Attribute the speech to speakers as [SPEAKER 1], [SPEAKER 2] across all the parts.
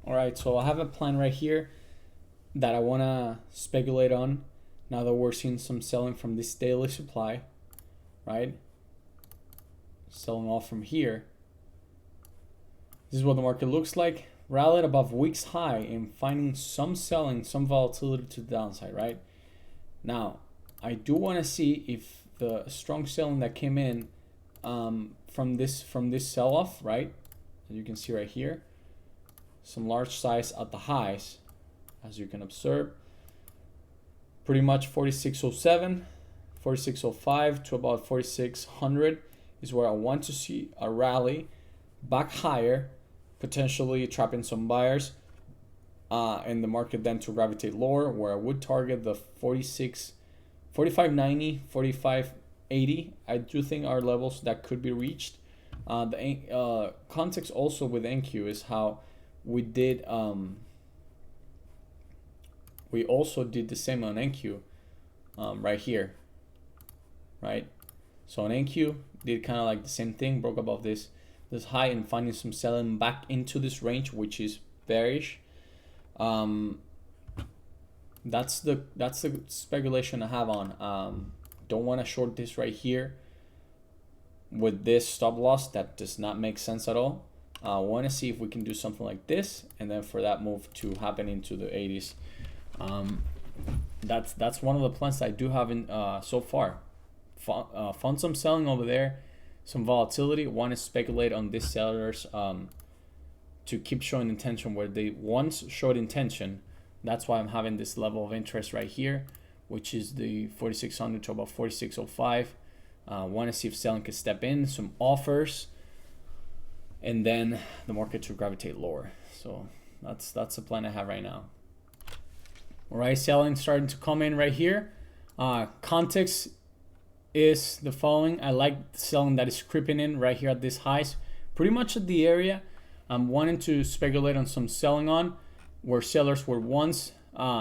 [SPEAKER 1] All right, so I have a plan right here that I want to speculate on now that we're seeing some selling from this daily supply, right? Selling off from here. This is what the market looks like. Rallied above week's high and finding some selling, some volatility to the downside, right? Now, I do want to see if the strong selling that came in from this sell-off, right? As you can see right here, some large size at the highs, as you can observe. Pretty much 4607, 4605 to about 4600 is where I want to see a rally back higher, potentially trapping some buyers, and the market then to gravitate lower, where I would target the 4590, 4580. I do think are levels that could be reached. The context also with NQ is how we did. We also did the same on NQ, right here, right? So on NQ did kind of like the same thing, broke above this high and finding some selling back into this range, which is bearish. That's the speculation I have on. Don't want to short this right here with this stop loss. That does not make sense at all. I want to see if we can do something like this, and then for that move to happen into the 80s. That's one of the plans I do have in so far. Found some selling over there, some volatility. Want to speculate on these sellers to keep showing intention where they once showed intention. That's why I'm having this level of interest right here, which is the 4600 to about 4605. Want to see if selling can step in, some offers, and then the market to gravitate lower. So that's the plan I have right now. All right, selling starting to come in right here. Context is the following. I like the selling that is creeping in right here at this highs, pretty much at the area I'm wanting to speculate on some selling on, where sellers were once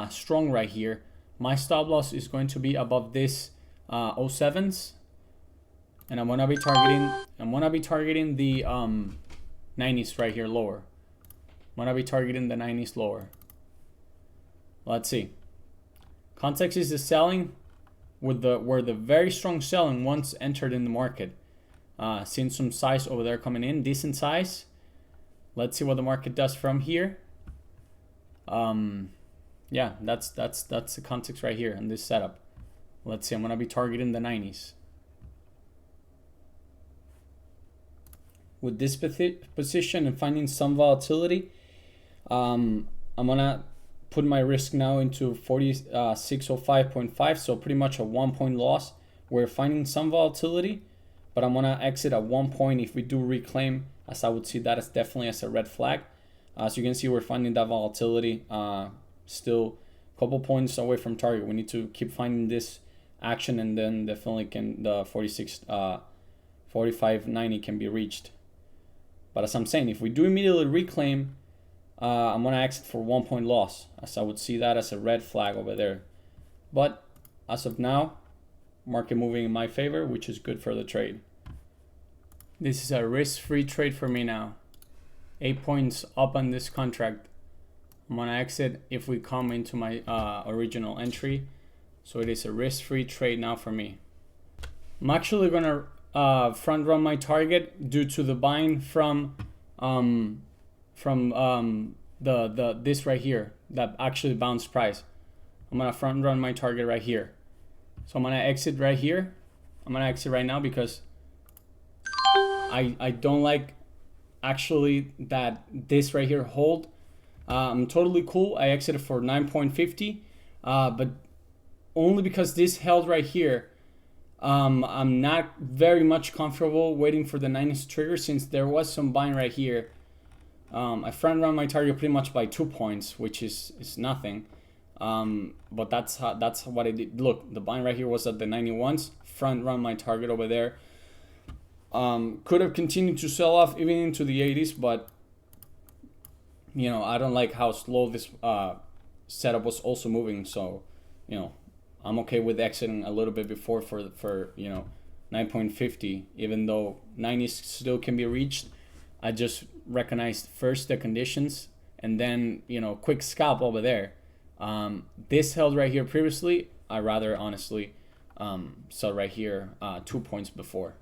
[SPEAKER 1] strong right here. My stop loss is going to be above this 07s, and I'm gonna be targeting the 90s right here lower. I'm gonna be targeting the 90s lower. Let's see. Context is the selling with where the very strong selling once entered in the market. Seeing some size over there coming in, decent size. Let's see what the market does from here. Yeah, that's the context right here in this setup. Let's see. I'm gonna be targeting the 90s. With this position and finding some volatility, I'm gonna put my risk now into 4605.5, so pretty much a 1 point loss. We're finding some volatility, but I'm gonna exit at 1 point if we do reclaim, as I would see that as definitely as a red flag. So you can see we're finding that volatility, still a couple points away from target. We need to keep finding this action, and then definitely can the 4590 can be reached. But as I'm saying, if we do immediately reclaim, I'm gonna exit for 1 point loss, as I would see that as a red flag over there. But as of now, market moving in my favor, which is good for the trade. This is a risk-free trade for me now. 8 points up on this contract. I'm gonna exit if we come into my original entry. So it is a risk-free trade now for me. I'm actually gonna front run my target due to the buying from this right here that actually bounced price. I'm gonna front run my target right here. So I'm gonna exit right here. I'm gonna exit right now because I don't like actually that this right here hold. I'm totally cool. I exited for 9.50, but only because this held right here. I'm not very much comfortable waiting for the 90s trigger, since there was some buying right here. I front run my target pretty much by 2 points, which is nothing. But that's what I did. Look, the buying right here was at the 91s. Front run my target over there. Could have continued to sell off even into the 80s, but you know, I don't like how slow this setup was also moving. So, you know, I'm okay with exiting a little bit before for you know, 9.50, even though 90s still can be reached. I just recognized first the conditions and then, quick scalp over there. This held right here previously. I rather honestly sell right here 2 points before.